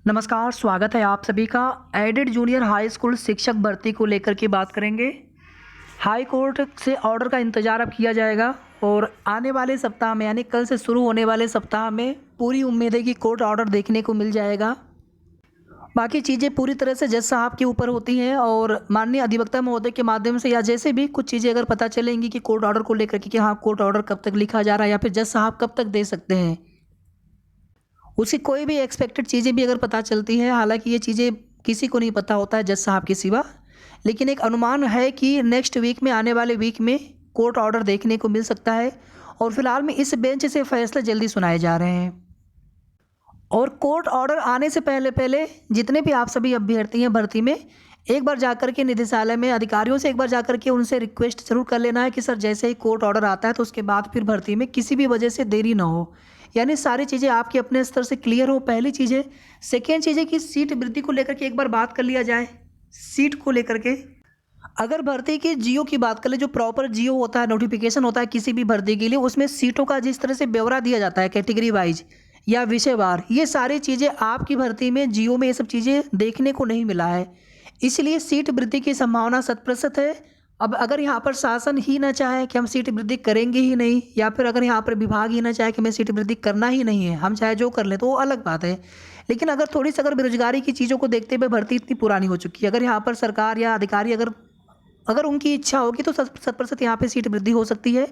नमस्कार, स्वागत है आप सभी का। एडेड जूनियर हाई स्कूल शिक्षक भर्ती को लेकर के बात करेंगे। हाई कोर्ट से ऑर्डर का इंतज़ार अब किया जाएगा और आने वाले सप्ताह में यानी कल से शुरू होने वाले सप्ताह में पूरी उम्मीद है कि कोर्ट ऑर्डर देखने को मिल जाएगा। बाकी चीज़ें पूरी तरह से जज साहब के ऊपर होती हैं और माननीय अधिवक्ता महोदय के माध्यम से या जैसे भी कुछ चीज़ें अगर पता चलेंगी कि कोर्ट ऑर्डर को लेकर के कि हाँ, कोर्ट ऑर्डर कब तक लिखा जा रहा है या फिर जज साहब कब तक दे सकते हैं, उसकी कोई भी एक्सपेक्टेड चीज़ें भी अगर पता चलती हैं, हालांकि ये चीज़ें किसी को नहीं पता होता है जज साहब के सिवा, लेकिन एक अनुमान है कि नेक्स्ट वीक में आने वाले वीक में कोर्ट ऑर्डर देखने को मिल सकता है और फिलहाल में इस बेंच से फैसले जल्दी सुनाए जा रहे हैं। और कोर्ट ऑर्डर आने से पहले पहले जितने भी आप सभी अभ्यर्थी हैं भर्ती में, एक बार जाकर के निदेशालय में अधिकारियों से एक बार जाकर के उनसे रिक्वेस्ट जरूर कर लेना है कि सर जैसे ही कोर्ट ऑर्डर आता है तो उसके बाद फिर भर्ती में किसी भी वजह से देरी ना हो, यानी सारी चीज़ें आपके अपने स्तर से क्लियर हो। पहली चीज़ है। सेकेंड चीज़ है कि सीट वृद्धि को लेकर के एक बार बात कर लिया जाए। सीट को लेकर के अगर भर्ती की जियो की बात कर ले, जो प्रॉपर जियो होता है, नोटिफिकेशन होता है किसी भी भर्ती के लिए, उसमें सीटों का जिस तरह से ब्यौरा दिया जाता है कैटेगरी वाइज या विषयवार, ये सारी चीज़ें आपकी भर्ती में जियो में ये सब चीज़ें देखने को नहीं मिला है। इसलिए सीट वृद्धि की संभावना 100% है। अब अगर यहाँ पर शासन ही ना चाहे कि हम सीट वृद्धि करेंगे ही नहीं, या फिर अगर यहाँ पर विभाग ही ना चाहे कि हमें सीट वृद्धि करना ही नहीं है, हम चाहे जो कर लें, तो वो अलग बात है। लेकिन अगर थोड़ी सी अगर बेरोजगारी की चीज़ों को देखते हुए भर्ती इतनी पुरानी हो चुकी है, अगर यहाँ पर सरकार या अधिकारी अगर अगर उनकी इच्छा होगी तो 100% यहाँ पे सीट वृद्धि हो सकती है।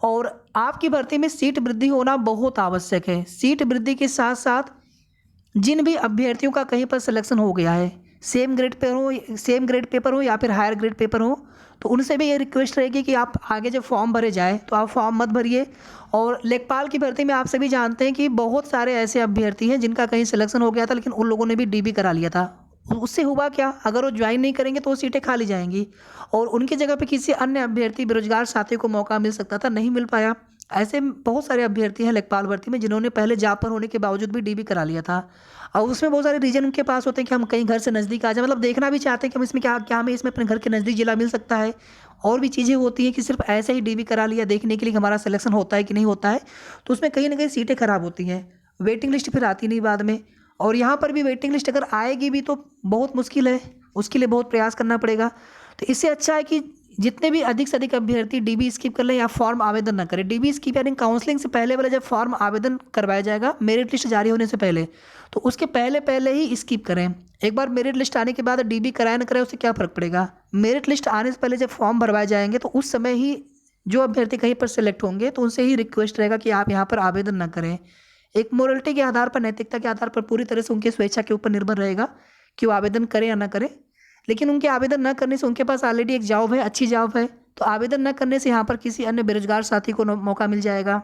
और आपकी भर्ती में सीट वृद्धि होना बहुत आवश्यक है। सीट वृद्धि के साथ साथ जिन भी अभ्यर्थियों का कहीं पर सिलेक्शन हो गया है, सेम ग्रेड पेपर हो या फिर हायर ग्रेड पेपर हो, तो उनसे भी ये रिक्वेस्ट रहेगी कि आप आगे जब फॉर्म भरे जाए तो आप फॉर्म मत भरिए। और लेखपाल की भर्ती में आप सभी जानते हैं कि बहुत सारे ऐसे अभ्यर्थी हैं जिनका कहीं सिलेक्शन हो गया था लेकिन उन लोगों ने भी डीबी करा लिया था। उससे हुआ क्या, अगर वो ज्वाइन नहीं करेंगे तो वो सीटें खाली जाएंगी और उनकी जगह पे किसी अन्य अभ्यर्थी बेरोजगार साथी को मौका मिल सकता था, नहीं मिल पाया। ऐसे बहुत सारे अभ्यर्थी हैं लेखपाल भर्ती में जिन्होंने पहले जॉब पर होने के बावजूद भी डीबी करा लिया था। और उसमें बहुत सारे रीजन उनके पास होते हैं कि हम कहीं घर से नज़दीक आ जाए, मतलब देखना भी चाहते हैं कि हम इसमें क्या क्या हमें इसमें अपने घर के नज़दीक जिला मिल सकता है। और भी चीज़ें होती हैं कि सिर्फ ऐसे ही डीबी करा लिया देखने के लिए कि हमारा सिलेक्शन होता है कि नहीं होता है, तो उसमें कहीं ना कहीं सीटें खराब होती हैं। वेटिंग लिस्ट फिर आती नहीं बाद में, और यहाँ पर भी वेटिंग लिस्ट अगर आएगी भी तो बहुत मुश्किल है, उसके लिए बहुत प्रयास करना पड़ेगा। तो इससे अच्छा है कि जितने भी अधिक से अधिक अभ्यर्थी डीबी स्किप कर लें या फॉर्म आवेदन न करें। डीबी स्किप यानी काउंसलिंग से पहले वाला जब फॉर्म आवेदन करवाया जाएगा मेरिट लिस्ट जारी होने से पहले, तो उसके पहले पहले ही स्किप करें। एक बार मेरिट लिस्ट आने के बाद डीबी कराए न कराए उससे क्या फ़र्क पड़ेगा। मेरिट लिस्ट आने से पहले जब फॉर्म भरवाए जाएंगे तो उस समय ही जो अभ्यर्थी कहीं पर सेलेक्ट होंगे तो उनसे ही रिक्वेस्ट रहेगा कि आप यहाँ पर आवेदन न करें। एक मोरलिटी के आधार पर, नैतिकता के आधार पर पूरी तरह से उनकी स्वेच्छा के ऊपर निर्भर रहेगा कि वो आवेदन करें या ना करें। लेकिन उनके आवेदन न करने से उनके पास ऑलरेडी एक जॉब है, अच्छी जॉब है, तो आवेदन न करने से यहाँ पर किसी अन्य बेरोजगार साथी को मौका मिल जाएगा।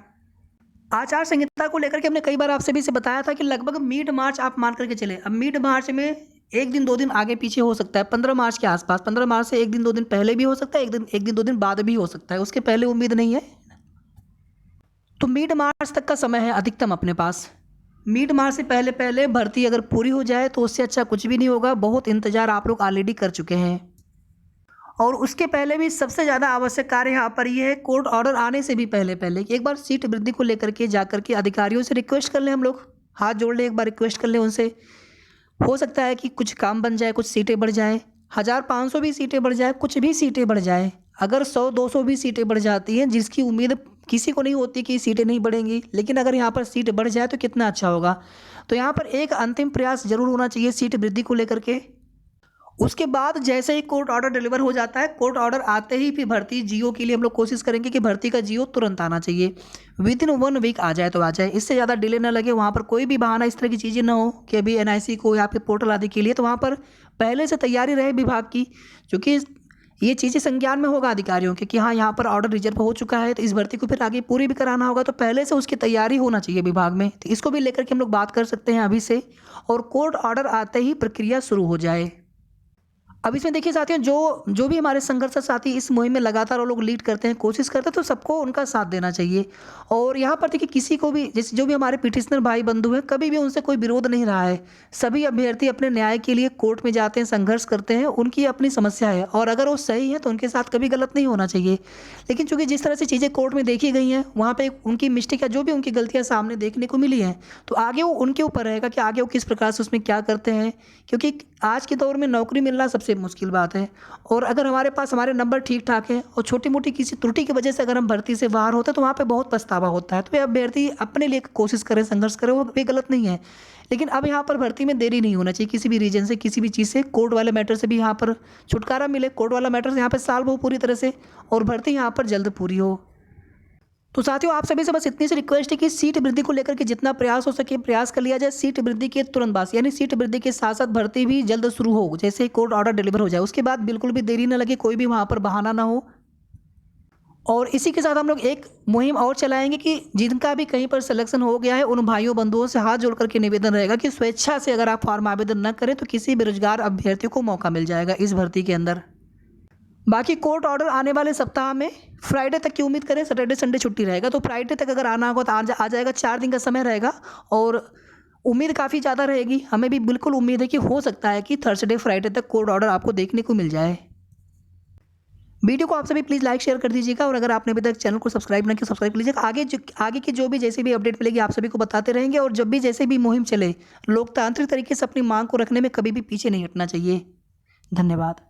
आचार संहिता को लेकर के हमने कई बार आप सभी से बताया था कि लगभग मिड मार्च आप मान करके चले। अब मिड मार्च में एक दिन दो दिन आगे पीछे हो सकता है, 15 मार्च के आसपास। 15 मार्च से एक दिन दो दिन पहले भी हो सकता है, एक दिन दो दिन बाद भी हो सकता है, उसके पहले उम्मीद नहीं है। तो मिड मार्च तक का समय है अधिकतम अपने पास। मिड मार्च से पहले पहले भर्ती अगर पूरी हो जाए तो उससे अच्छा कुछ भी नहीं होगा। बहुत इंतजार आप लोग ऑलरेडी कर चुके हैं। और उसके पहले भी सबसे ज़्यादा आवश्यक कार्य यहाँ पर ये है, कोर्ट ऑर्डर आने से भी पहले पहले एक बार सीट वृद्धि को लेकर के जाकर के अधिकारियों से रिक्वेस्ट कर लें, हम लोग हाथ जोड़ लें, एक बार रिक्वेस्ट कर लें उनसे। हो सकता है कि कुछ काम बन जाए, कुछ सीटें बढ़ जाएँ, 1500 भी सीटें बढ़ जाए, कुछ भी सीटें बढ़ जाए। अगर 100-200 भी सीटें बढ़ जाती हैं, जिसकी उम्मीद किसी को नहीं होती कि सीटें नहीं बढ़ेंगी, लेकिन अगर यहाँ पर सीट बढ़ जाए तो कितना अच्छा होगा। तो यहाँ पर एक अंतिम प्रयास जरूर होना चाहिए सीट वृद्धि को लेकर के। उसके बाद जैसे ही कोर्ट ऑर्डर डिलीवर हो जाता है, कोर्ट ऑर्डर आते ही फिर भर्ती जियो के लिए हम लोग कोशिश करेंगे कि भर्ती का जियो तुरंत आना चाहिए, विद इन 1 वीक आ जाए तो आ जाए, इससे ज़्यादा डिले ना लगे। वहाँ पर कोई भी बहाना इस तरह की चीज़ें ना हो कि अभी एनआईसी को या फिर पोर्टल आदि के लिए, तो वहाँ पर पहले से तैयारी रहे विभाग की, क्योंकि ये चीज़ें संज्ञान में होगा अधिकारियों के कि हाँ यहाँ पर ऑर्डर रिजर्व हो चुका है, तो इस भर्ती को फिर आगे पूरी भी कराना होगा, तो पहले से उसकी तैयारी होना चाहिए विभाग में। तो इसको भी लेकर के हम लोग बात कर सकते हैं अभी से, और कोर्ट ऑर्डर आते ही प्रक्रिया शुरू हो जाए। अब इसमें देखिए साथियों, जो भी हमारे संघर्ष साथी इस मुहिम में लगातार वो लोग लीड करते हैं, कोशिश करते हैं, तो सबको उनका साथ देना चाहिए। और यहाँ पर देखिए किसी को भी, जैसे जो भी हमारे पिटिशनर भाई बंधु हैं, कभी भी उनसे कोई विरोध नहीं रहा है। सभी अभ्यर्थी अपने न्याय के लिए कोर्ट में जाते हैं, संघर्ष करते हैं, उनकी अपनी समस्या है और अगर वो सही है तो उनके साथ कभी गलत नहीं होना चाहिए। लेकिन चूँकि जिस तरह से चीज़ें कोर्ट में देखी गई हैं, वहाँ पे उनकी मिस्टेक या जो भी उनकी गलतियाँ सामने देखने को मिली हैं, तो आगे वो उनके ऊपर रहेगा कि आगे वो किस प्रकार से उसमें क्या करते हैं। क्योंकि आज के दौर में नौकरी मिलना सबसे मुश्किल बात है और अगर हमारे पास हमारे नंबर ठीक ठाक हैं और छोटी मोटी किसी त्रुटि की वजह से अगर हम भर्ती से बाहर होते हैं तो वहाँ पे बहुत पछतावा होता है। तो ये अभ्यर्थी अपने लिए कोशिश करें, संघर्ष करें, वो भी गलत नहीं है। लेकिन अब यहाँ पर भर्ती में देरी नहीं होना चाहिए, किसी भी रीजन से, किसी भी चीज़ से, कोर्ट वाले मैटर से भी यहाँ पर छुटकारा मिले, कोर्ट वाला मैटर यहाँ पर सॉल्व हो पूरी तरह से और भर्ती यहाँ पर जल्द पूरी हो। तो साथियों, आप सभी से बस इतनी सी रिक्वेस्ट है कि सीट वृद्धि को लेकर के जितना प्रयास हो सके प्रयास कर लिया जाए। सीट वृद्धि के तुरंत बाद, यानी सीट वृद्धि के साथ साथ भर्ती भी जल्द शुरू हो, जैसे ही कोर्ट ऑर्डर डिलीवर हो जाए उसके बाद बिल्कुल भी देरी न लगे, कोई भी वहाँ पर बहाना ना हो। और इसी के साथ हम लोग एक मुहिम और चलाएंगे कि जिनका भी कहीं पर सिलेक्शन हो गया है उन भाइयों बंधुओं से हाथ जोड़ करके निवेदन रहेगा कि स्वेच्छा से अगर आप फॉर्म आवेदन न करें तो किसी बेरोजगार अभ्यर्थी को मौका मिल जाएगा इस भर्ती के अंदर। बाकी कोर्ट ऑर्डर आने वाले सप्ताह में फ्राइडे तक की उम्मीद करें, सैटरडे संडे छुट्टी रहेगा, तो फ्राइडे तक अगर आना होगा तो आ जाएगा। 4 दिन का समय रहेगा और उम्मीद काफ़ी ज़्यादा रहेगी। हमें भी बिल्कुल उम्मीद है कि हो सकता है कि थर्सडे फ्राइडे तक कोर्ट ऑर्डर आपको देखने को मिल जाए। वीडियो को आप सभी प्लीज़ लाइक शेयर कर दीजिएगा और अगर आपने अभी तक चैनल को सब्सक्राइब नहीं किया सब्सक्राइब कर लीजिएगा। आगे की जो भी जैसे भी अपडेट मिलेगी आप सभी को बताते रहेंगे और जब भी जैसे भी मुहिम चले, लोकतांत्रिक तरीके से अपनी मांग को रखने में कभी भी पीछे नहीं हटना चाहिए। धन्यवाद।